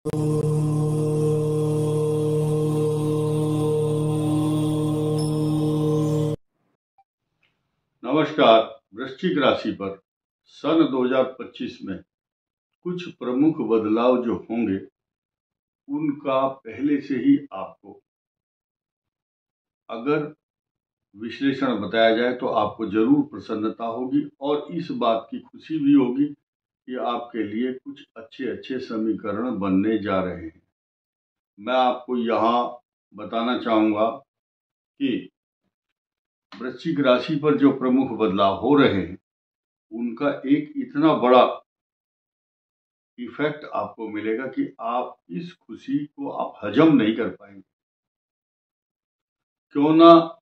नमस्कार। वृश्चिक राशि पर सन 2025 में कुछ प्रमुख बदलाव जो होंगे उनका पहले से ही आपको अगर विश्लेषण बताया जाए तो आपको जरूर प्रसन्नता होगी और इस बात की खुशी भी होगी कि आपके लिए कुछ अच्छे अच्छे समीकरण बनने जा रहे हैं। मैं आपको यहाँ बताना चाहूँगा कि वृश्चिक राशि पर जो प्रमुख बदलाव हो रहे हैं उनका एक इतना बड़ा इफेक्ट आपको मिलेगा कि आप इस खुशी को आप हजम नहीं कर पाएंगे। क्यों ना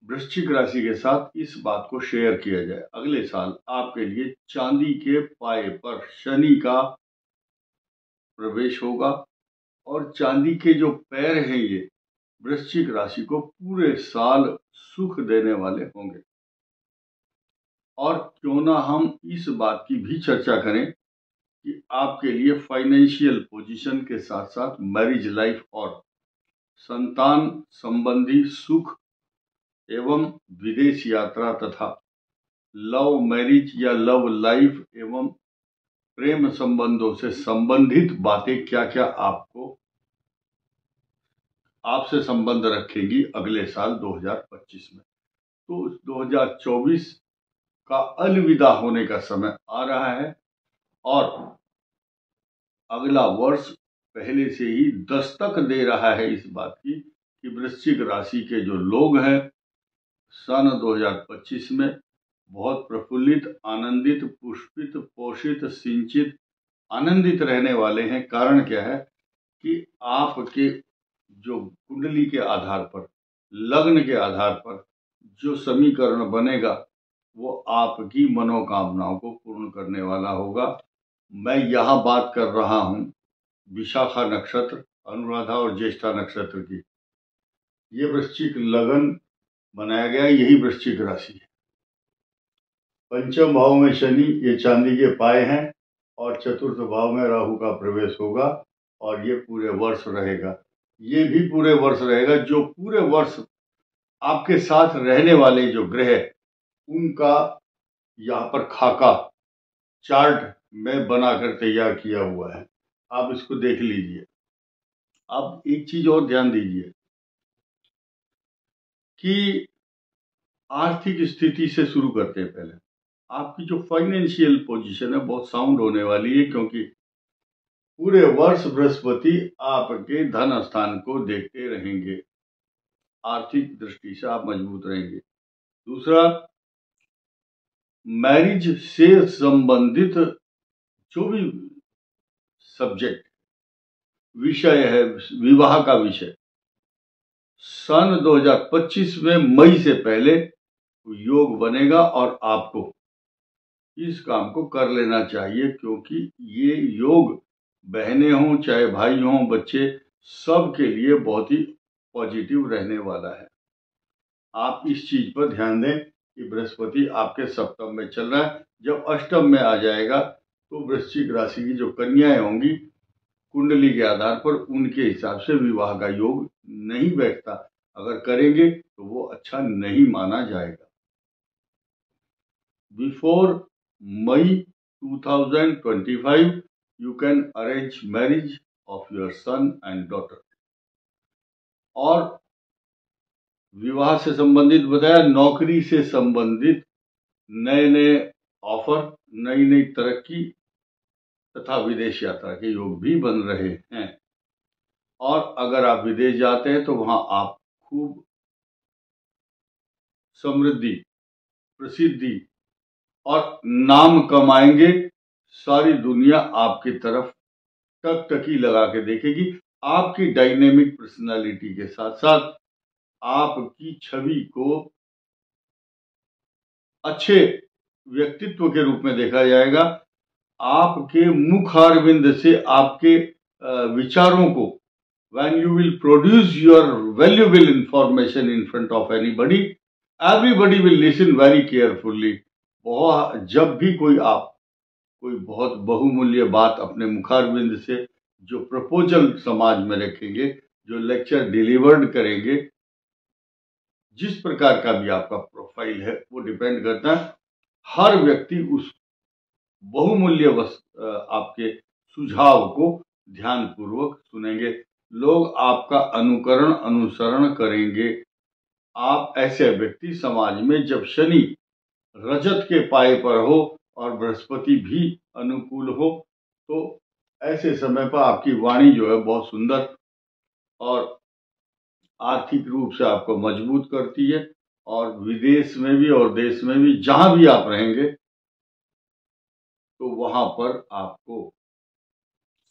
वृश्चिक राशि के साथ इस बात को शेयर किया जाए। अगले साल आपके लिए चांदी के पाए पर शनि का प्रवेश होगा और चांदी के जो पैर हैं ये वृश्चिक राशि को पूरे साल सुख देने वाले होंगे। और क्यों ना हम इस बात की भी चर्चा करें कि आपके लिए फाइनेंशियल पोजीशन के साथ साथ मैरिज लाइफ और संतान संबंधी सुख एवं विदेश यात्रा तथा लव मैरिज या लव लाइफ एवं प्रेम संबंधों से संबंधित बातें क्या क्या आपसे संबंध रखेगी अगले साल 2025 में। तो 2024 का अलविदा होने का समय आ रहा है और अगला वर्ष पहले से ही दस्तक दे रहा है इस बात की कि वृश्चिक राशि के जो लोग हैं सन 2025 में बहुत प्रफुल्लित, आनंदित, पुष्पित, पोषित, सिंचित, आनंदित रहने वाले हैं। कारण क्या है कि आपके जो कुंडली के आधार पर, लग्न के आधार पर जो समीकरण बनेगा वो आपकी मनोकामनाओं को पूर्ण करने वाला होगा। मैं यहाँ बात कर रहा हूँ विशाखा नक्षत्र, अनुराधा और ज्येष्ठा नक्षत्र की। ये वृश्चिक लगन बनाया गया, यही वृश्चिक राशि है। पंचम भाव में शनि, ये चांदी के पाए हैं और चतुर्थ भाव में राहु का प्रवेश होगा और ये पूरे वर्ष रहेगा। ये भी पूरे वर्ष रहेगा। जो पूरे वर्ष आपके साथ रहने वाले जो ग्रह उनका यहाँ पर खाका चार्ट में बनाकर तैयार किया हुआ है, आप इसको देख लीजिए। अब एक चीज और ध्यान दीजिए कि आर्थिक स्थिति से शुरू करते हैं। पहले आपकी जो फाइनेंशियल पोजीशन है बहुत साउंड होने वाली है, क्योंकि पूरे वर्ष बृहस्पति आपके धन स्थान को देखते रहेंगे। आर्थिक दृष्टि से आप मजबूत रहेंगे। दूसरा, मैरिज से संबंधित जो भी सब्जेक्ट विषय है, विवाह का विषय, सन 2025 में मई से पहले योग बनेगा और आपको इस काम को कर लेना चाहिए, क्योंकि ये योग बहनें हों चाहे भाई हों, बच्चे, सबके लिए बहुत ही पॉजिटिव रहने वाला है। आप इस चीज पर ध्यान दें कि बृहस्पति आपके सप्तम में चल रहा है। जब अष्टम में आ जाएगा तो वृश्चिक राशि की जो कन्याएं होंगी कुंडली के आधार पर उनके हिसाब से विवाह का योग नहीं बैठता। अगर करेंगे तो वो अच्छा नहीं माना जाएगा। Before May 2025 you can arrange marriage of your son and daughter। और विवाह से संबंधित बताया, नौकरी से संबंधित नए नए ऑफर, नई नई तरक्की तथा विदेश यात्रा के योग भी बन रहे हैं। और अगर आप विदेश जाते हैं तो वहां आप खूब समृद्धि, प्रसिद्धि और नाम कमाएंगे। सारी दुनिया आपकी तरफ टकटकी लगा के देखेगी। आपकी डायनेमिक पर्सनालिटी के साथ साथ आपकी छवि को अच्छे व्यक्तित्व के रूप में देखा जाएगा। आपके मुखारविंद से आपके विचारों को, when you will produce your valuable information in front of anybody, everybody will listen very carefully। जब भी कोई बहुत बहुमूल्य बात अपने मुखारविंद से जो प्रपोजल समाज में रखेंगे, जो लेक्चर डिलीवर्ड करेंगे, जिस प्रकार का भी आपका प्रोफाइल है वो डिपेंड करता है। हर व्यक्ति उस बहुमूल्य आपके सुझाव को ध्यानपूर्वक सुनेंगे। लोग आपका अनुकरण अनुसरण करेंगे। आप ऐसे व्यक्ति समाज में, जब शनि रजत के पाए पर हो और बृहस्पति भी अनुकूल हो, तो ऐसे समय पर आपकी वाणी जो है बहुत सुंदर और आर्थिक रूप से आपको मजबूत करती है। और विदेश में भी और देश में भी जहां भी आप रहेंगे तो वहां पर आपको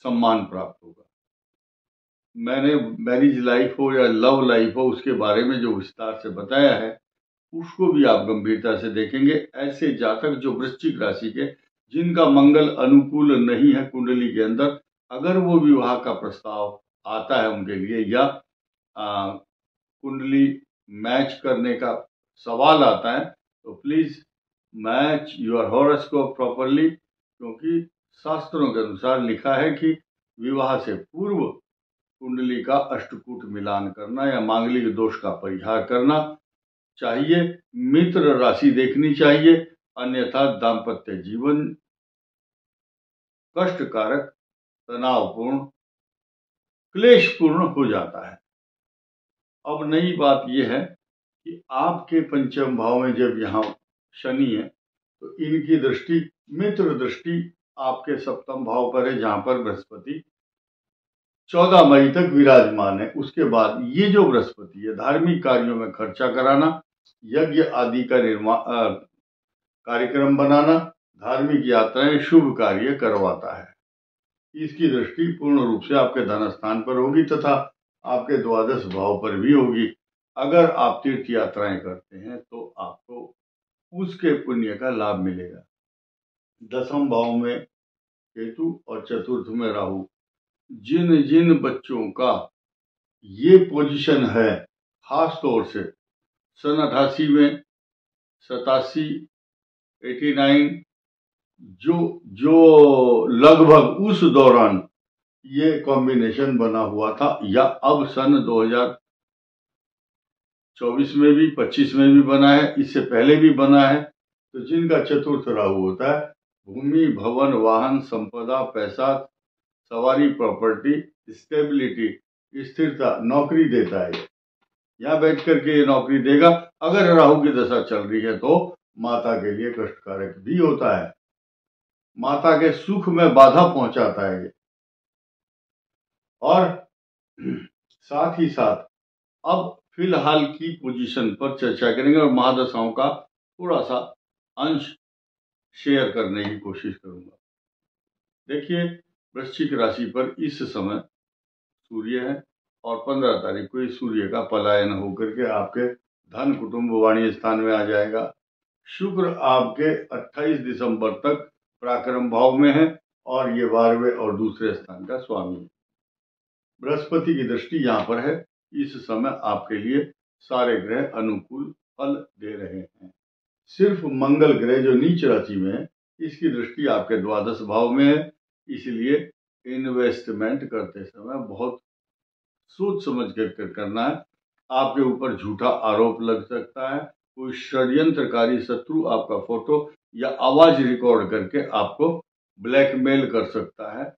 सम्मान प्राप्त होगा। मैंने मैरिज लाइफ हो या लव लाइफ हो, उसके बारे में जो विस्तार से बताया है उसको भी आप गंभीरता से देखेंगे। ऐसे जातक जो वृश्चिक राशि के, जिनका मंगल अनुकूल नहीं है कुंडली के अंदर, अगर वो विवाह का प्रस्ताव आता है उनके लिए, या कुंडली मैच करने का सवाल आता है, तो please match your horoscope properly, क्योंकि शास्त्रों के अनुसार लिखा है कि विवाह से पूर्व कुंडली का अष्टकूट मिलान करना या मांगलिक दोष का परिहार करना चाहिए। मित्र राशि देखनी चाहिए, अन्यथा दाम्पत्य जीवन कष्टकारक, तनावपूर्ण, क्लेशपूर्ण हो जाता है। अब नई बात यह है कि आपके पंचम भाव में जब यहाँ शनि है, तो इनकी दृष्टि, मित्र दृष्टि आपके सप्तम भाव पर है, जहां पर बृहस्पति 14 मई तक विराजमान है। उसके बाद ये जो बृहस्पति है, धार्मिक कार्यों में खर्चा कराना, यज्ञ आदि का कार्यक्रम बनाना, धार्मिक यात्राएं, शुभ कार्य करवाता है। इसकी दृष्टि पूर्ण रूप से आपके धन स्थान पर होगी तथा आपके द्वादश भाव पर भी होगी। अगर आप तीर्थ यात्राएं करते हैं तो आपको उसके पुण्य का लाभ मिलेगा। दसम भाव में केतु और चतुर्थ में राहु, जिन जिन बच्चों का ये पोजीशन है, खास तौर से सन 88 में, 87, 89, जो लगभग उस दौरान ये कॉम्बिनेशन बना हुआ था, या अब सन 2024 में भी, 25 में भी बना है, इससे पहले भी बना है, तो जिनका चतुर्थ राहु होता है, भूमि, भवन, वाहन, संपदा, पैसा, सवारी, प्रॉपर्टी, स्टेबिलिटी, स्थिरता, नौकरी देता है। यहाँ बैठ करके ये नौकरी देगा। अगर राहु की दशा चल रही है तो माता के लिए कष्टकारक भी होता है, माता के सुख में बाधा पहुंचाता है। और साथ ही साथ अब फिलहाल की पोजीशन पर चर्चा करेंगे और महादशाओं का थोड़ा सा अंश शेयर करने की कोशिश करूंगा। देखिए, वृश्चिक राशि पर इस समय सूर्य है और 15 तारीख को इस सूर्य का पलायन होकर के आपके धन, कुटुंब, वाणी स्थान में आ जाएगा। शुक्र आपके 28 दिसंबर तक पराक्रम भाव में है और ये 12वें और दूसरे स्थान का स्वामी है। बृहस्पति की दृष्टि यहाँ पर है। इस समय आपके लिए सारे ग्रह अनुकूल फल दे रहे हैं। सिर्फ मंगल ग्रह जो नीच राशि में है, इसकी दृष्टि आपके द्वादश भाव में है। इसलिए इन्वेस्टमेंट करते समय बहुत सोच समझ कर करना है। आपके ऊपर झूठा आरोप लग सकता है, कोई षड्यंत्रकारी शत्रु आपका फोटो या आवाज रिकॉर्ड करके आपको ब्लैकमेल कर सकता है।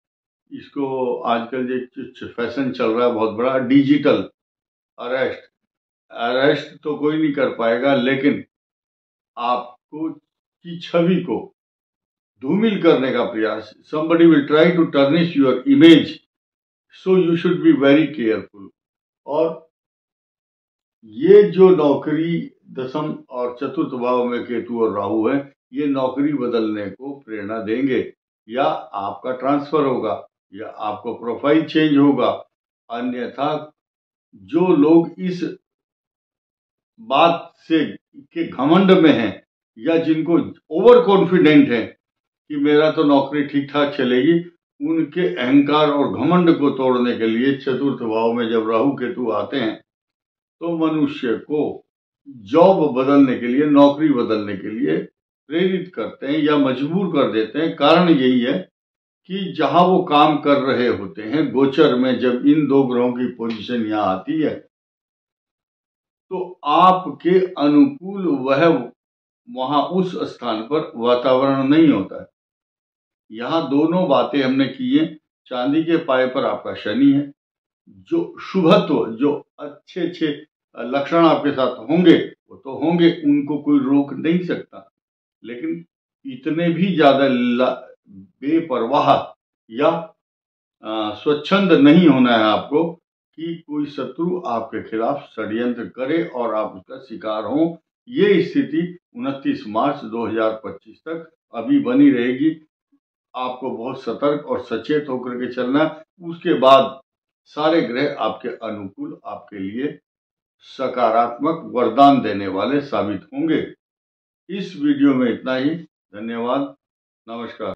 इसको आजकल जो फैशन चल रहा है बहुत बड़ा, डिजिटल अरेस्ट तो कोई नहीं कर पाएगा, लेकिन आपको की छवि को धूमिल करने का प्रयास, somebody will try to tarnish your image, so you should be very careful। और ये जो नौकरी दसम और चतुर्थ भाव में केतु और राहु है, ये नौकरी बदलने को प्रेरणा देंगे, या आपका ट्रांसफर होगा या आपको प्रोफाइल चेंज होगा। अन्यथा जो लोग इस बात से के घमंड में हैं या जिनको ओवर कॉन्फिडेंट है कि मेरा तो नौकरी ठीक ठाक चलेगी, उनके अहंकार और घमंड को तोड़ने के लिए चतुर्थ भाव में जब राहु केतु आते हैं तो मनुष्य को जॉब बदलने के लिए, नौकरी बदलने के लिए प्रेरित करते हैं या मजबूर कर देते हैं। कारण यही है कि जहां वो काम कर रहे होते हैं गोचर में, जब इन दो ग्रहों की पोजीशन यहां आती है तो आपके अनुकूल वह वहां उस स्थान पर वातावरण नहीं होता है। यहां दोनों बातें हमने की है। चांदी के पाए पर आपका शनि है, जो शुभत्व, जो अच्छे अच्छे लक्षण आपके साथ होंगे वो तो होंगे, उनको कोई रोक नहीं सकता, लेकिन इतने भी ज्यादा बेपरवाह या स्वच्छंद नहीं होना है आपको कि कोई शत्रु आपके खिलाफ षड्यंत्र करे और आप उसका शिकार हो। ये स्थिति 29 मार्च 2025 तक अभी बनी रहेगी। आपको बहुत सतर्क और सचेत होकर के चलना। उसके बाद सारे ग्रह आपके अनुकूल, आपके लिए सकारात्मक वरदान देने वाले साबित होंगे। इस वीडियो में इतना ही। धन्यवाद। नमस्कार।